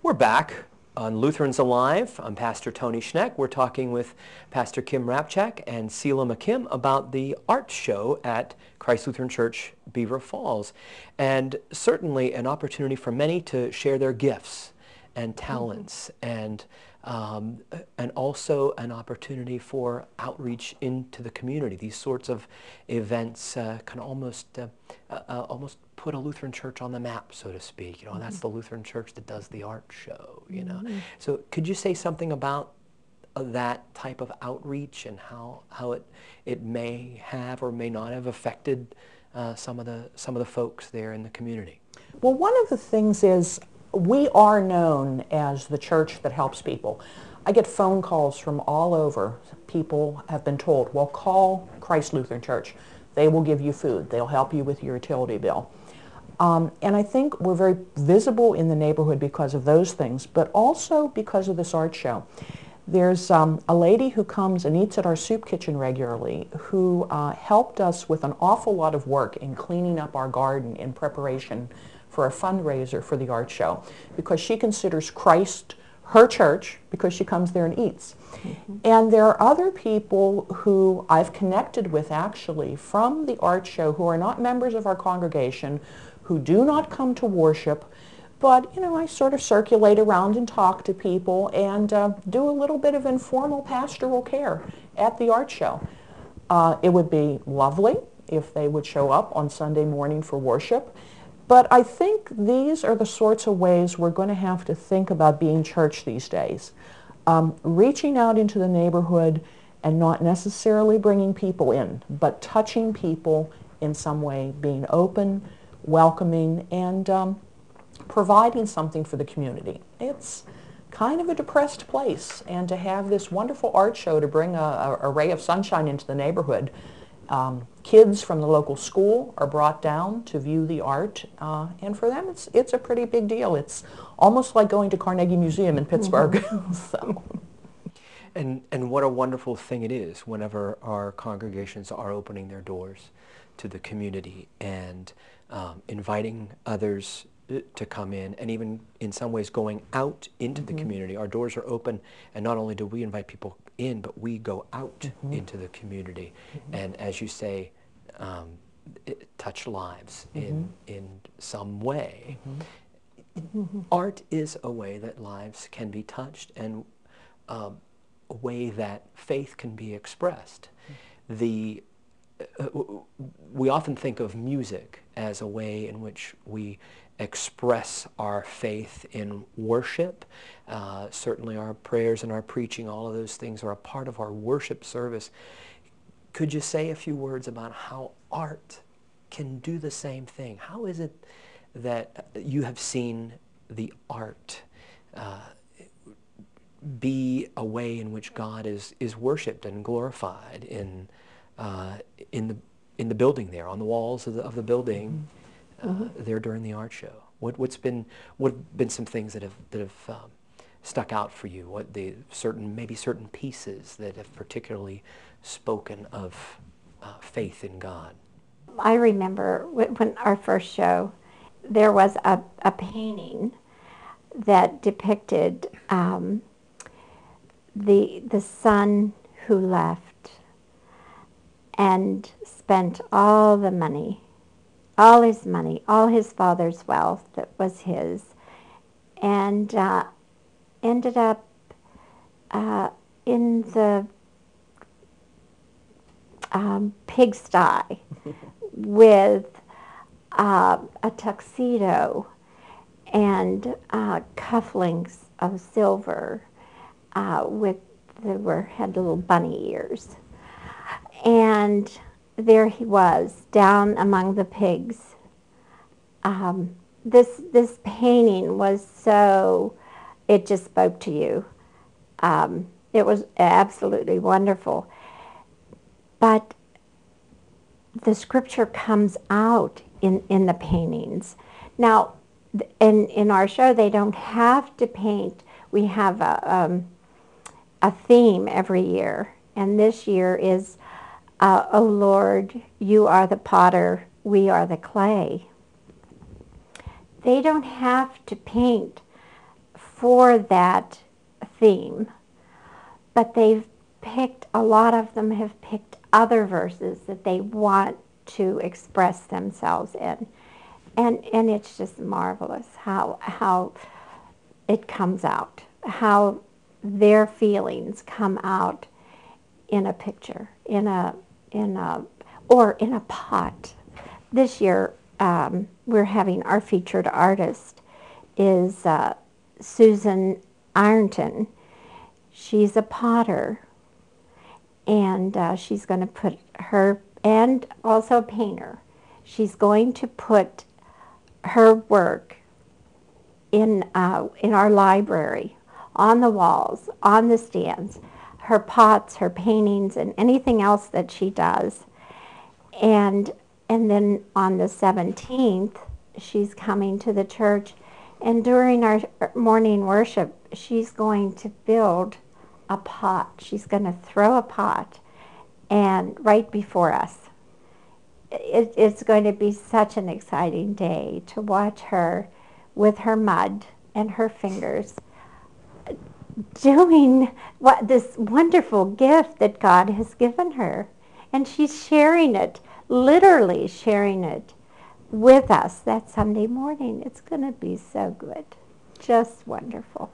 We're back on Lutherans Alive. I'm Pastor Tony Schneck. We're talking with Pastor Kim Rapchak and Sela McKim about the art show at Christ Lutheran Church, Beaver Falls. And certainly an opportunity for many to share their gifts and talents, and also an opportunity for outreach into the community. These sorts of events can almost put a Lutheran church on the map, so to speak. That's the Lutheran church that does the art show. So could you say something about that type of outreach and how it may have or may not have affected some of the folks there in the community? Well, one of the things is we are known as the church that helps people. I get phone calls from all over. People have been told, well, call Christ Lutheran Church. They will give you food. They'll help you with your utility bill. And I think we're very visible in the neighborhood because of those things, but also because of this art show. There's a lady who comes and eats at our soup kitchen regularly who helped us with an awful lot of work in cleaning up our garden in preparation for a fundraiser for the art show, because she considers Christ her church because she comes there and eats. And there are other people who I've connected with actually from the art show who are not members of our congregation, who do not come to worship, but I sort of circulate around and talk to people and do a little bit of informal pastoral care at the art show. It would be lovely if they would show up on Sunday morning for worship. But I think these are the sorts of ways we're going to have to think about being church these days. Reaching out into the neighborhood and not necessarily bringing people in, but touching people in some way, being open, welcoming, and providing something for the community. It's kind of a depressed place, and to have this wonderful art show to bring a ray of sunshine into the neighborhood. Kids from the local school are brought down to view the art, and for them it's a pretty big deal. It's almost like going to Carnegie Museum in Pittsburgh. So. And what a wonderful thing it is whenever our congregations are opening their doors to the community and inviting others to come in, and even in some ways going out into the community. Our doors are open, and not only do we invite people in, but we go out into the community, and as you say, touch lives in some way. Art is a way that lives can be touched, and a way that faith can be expressed. We often think of music as a way in which we express our faith in worship. Certainly our prayers and our preaching, all of those things are a part of our worship service. Could you say a few words about how art can do the same thing? How is it that you have seen the art be a way in which God is worshipped and glorified in the building there, on the walls of the building? There during the art show? What have been some things that have stuck out for you? What maybe certain pieces that have particularly spoken of faith in God? I remember when our first show, there was a painting that depicted the son who left and spent all the money, all his money, all his father's wealth that was his, and ended up in the pigsty with a tuxedo and cufflinks of silver had little bunny ears. And there he was, down among the pigs. This painting was so, it just spoke to you. It was absolutely wonderful. But the scripture comes out in the paintings. Now, in our show, they don't have to paint. We have a theme every year. And this year is, O Lord, you are the potter, we are the clay. They don't have to paint for that theme, but a lot of them have picked other verses that they want to express themselves in. And it's just marvelous how it comes out, how their feelings come out in a picture, or in a pot. This year, we're having our featured artist is Susan Ironton. She's a potter, and she's going to put her, and also a painter. She's going to put her work in our library, on the walls, on the stands, her pots, her paintings, and anything else that she does. And then on the 17th, she's coming to the church, and during our morning worship, she's going to build a pot. She's going to throw a pot and right before us. It's going to be such an exciting day to watch her with her mud and her fingers doing this wonderful gift that God has given her. And she's sharing it, literally sharing it with us that Sunday morning. It's going to be so good. Just wonderful.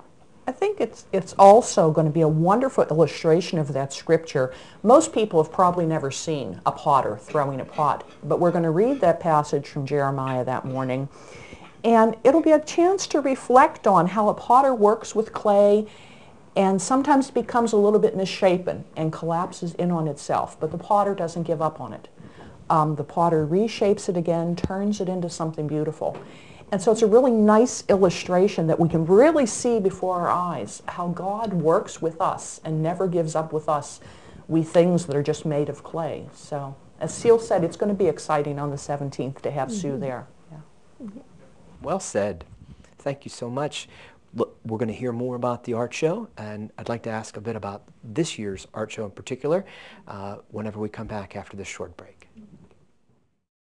I think it's also going to be a wonderful illustration of that scripture. Most people have probably never seen a potter throwing a pot, but we're going to read that passage from Jeremiah that morning, and it'll be a chance to reflect on how a potter works with clay and sometimes becomes a little bit misshapen and collapses in on itself, but the potter doesn't give up on it. The potter reshapes it again, turns it into something beautiful. And so it's a really nice illustration that we can really see before our eyes how God works with us and never gives up with us, we things that are just made of clay. So as Seal said, it's going to be exciting on the 17th to have Sue there. Yeah. Well said. Thank you so much. Look, we're going to hear more about the art show, and I'd like to ask a bit about this year's art show in particular whenever we come back after this short break.